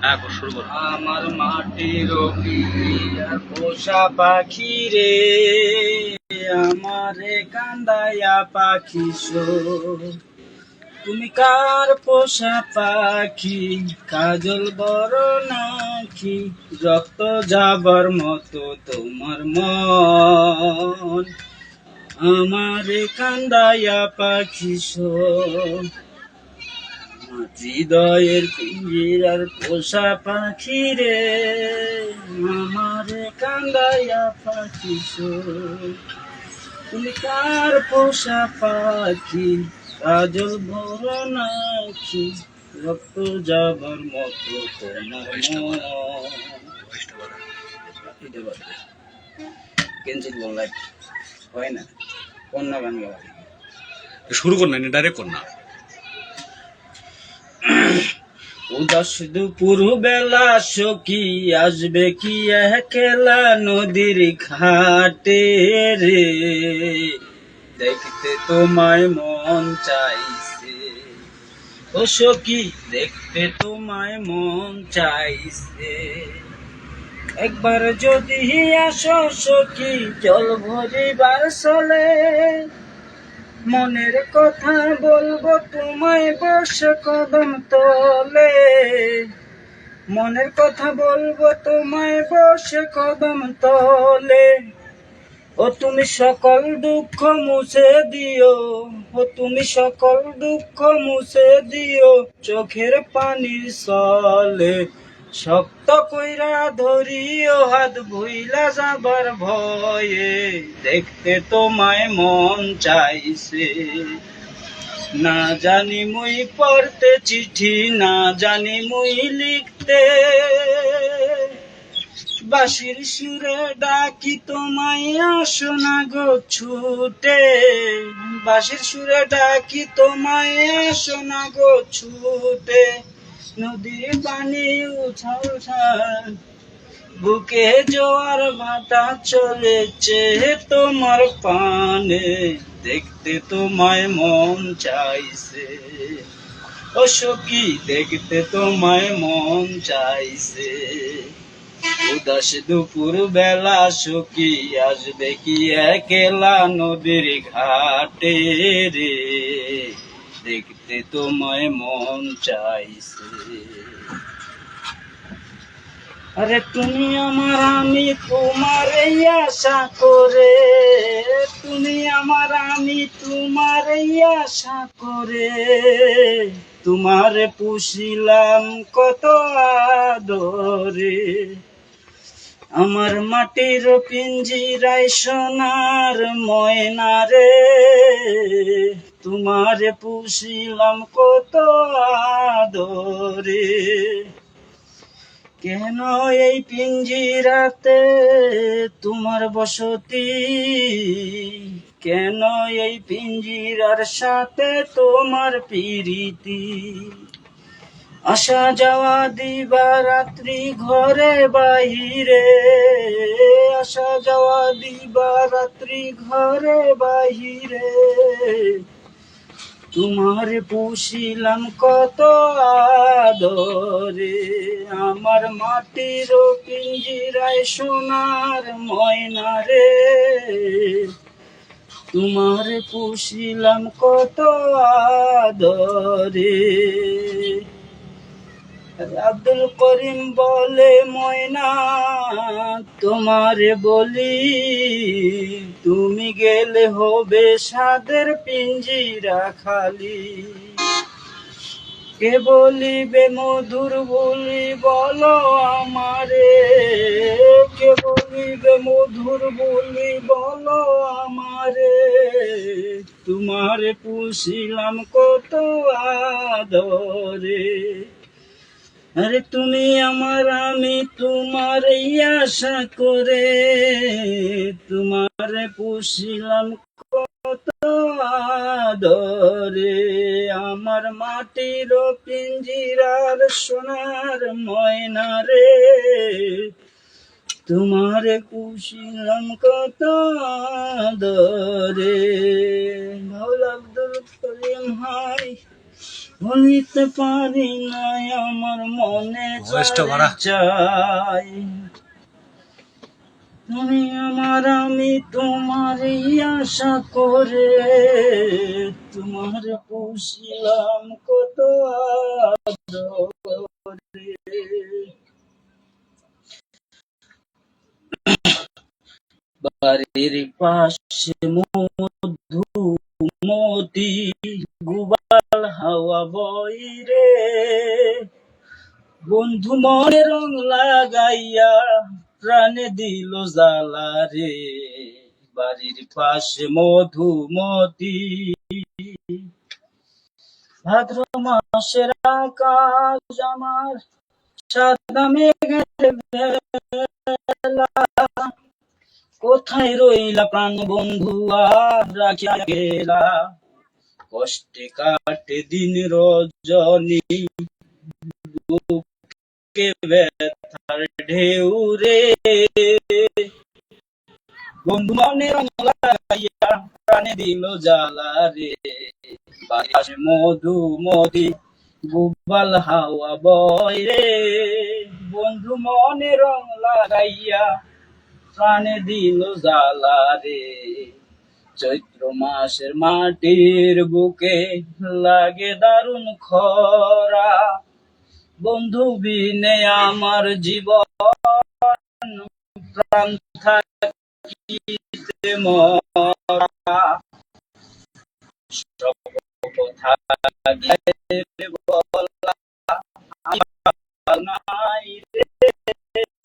হ্যাঁ, শুরু করো। আমার মাটির পোষা পাখি রে, আমারে কান্দায়া পাখি তুমি কার পোষা পাখি? কাজল বড় নাকি রক্ত যাবার মতো তোমার মন? আমারে কান্দায়া পাখি হৃদয়ের পিঞ্জিরার পোষা পাখি রে, আমারে কান্দায়া পাখি তুমি কার পোষা পাখি? কাজল বড় নাকি রক্ত যাবার মতো তোমার মন? ক্যান্সেল বললাই হয় না, কন্যা গান গাওয়া শুরু কর না, ডাইরেক্ট কর না। উদাস দুপুর বেলা সখী আসবে কি একলা নদীর ঘাটে রে, দেখতে তোমায় মন চাইছে ও সখী, দেখতে তোমায় মন চাইছে। একবার যদি আসো সখী জল ভরিবার চলে, মনের কথা বলবো তোমায় বসে কদম তলে, মনের কথা বলবো তোমায় বসে কদম তলে। ও তুমি সকল দুঃখ মুছে দিও, ও তুমি সকল দুঃখ মুছে দিও চোখের পানির চলে। শক্ত কইরা ধরিও হাত ভুইলা যাবার ভয়ে, দেখতে তোমায় মন চাইছে। না জানি মুই পড়তে চিঠি, না জানি মুই লিখতে, বাঁশির সুরে ডাকি তোমায় আসো না গো ছুটে, বাঁশির সুরে ডাকি তোমায় আসো না গো ছুটে। নদীর পানি উছাল উছাল বুকে জোয়ার ভাটা চলেছে তোমার পানে, দেখতে তোমায় মন চাইছে ও সখী, দেখতে তোমায় মন চাইছে। উদাস দুপুর বেলা সখী আসবে কি একলা নদীর ঘাটে রে, দেখতে তোমায় মন চাইছে। আরে তুমি আমার আমি তোমার এই আশা করে, তুমি আমার আমি তোমার এই আশা করে, তোমারে পুষিলাম কত আদরে। আমার মাটির পিঞ্জিরায় সোনার ময়না রে, তোমারে পুষিলাম কত আদরে। কেন এই পিঞ্জিরাতে তোমার বসতি, কেন এই পিঞ্জিরার সাথে তোমার প্রীতি? আসা যাওয়া দিবা রাত্রি ঘরে বাহিরে, আসা যাওয়া দিবা রাত্রি ঘরে বাহিরে, তোমার পুষিলাম কত আদরে। আমার মাটির পিঞ্জিরায় সোনার ময়না রে, তোমার পুষিলাম কত আদরে। আব্দুল করিম বলে ময়না তোমারে বলি, তুমি গেলে হবে সাদের পিঞ্জিরা খালি। কে বলিবে মধুর বলি বলো আমারে, কে বলিবে মধুর বলি বলো আমারে, তোমারে পুষিলাম কত আদরে। আরে তুমি আমার আমি তোমার এই আশা করে, তোমারে পুষিলাম কত আদরে। আমার মাটির পিঞ্জিরার সোনার ময়না রে, তোমারে পুষিলাম কত আদরে। মাওলা আব্দুল করিম হাই ভুলিতে পারি না আমার মনে ভয়েসটা বাড়া। চাই তুমি আমার আমি তোমার আশা করে তোমার পুষিলাম কত আদরে। বাড়ির পাশে মধুমতি গুবাল হাওয়া বইরে বন্ধু মনে রং লাগাইয়া প্রাণে দিল জ্বালা রে। বাড়ির পাশে মধুমতি ভাদ্র মাসের আকাশ আমার সাদা মেঘের ভেলা, কোথায় রইলা প্রাণ বন্ধু আর রাখিয়া গেলা। কষ্টে কাটে দিন রজনী বুকে ব্যথার ঢেউ রে। বন্ধু মনে রং লাগাইয়া প্রাণে দিল জ্বালা রে। বাতাসে মধুমতি গুবাল হাওয়া বয় রে। বন্ধু মনে রং লাগাইয়া প্রাণে দিল জ্বালা রে। চৈত্র মাসের মাটির বুকে লাগে দারুণ খরা, বন্ধু বিনে আমার জীবন প্রাণ থাকিতে মরা।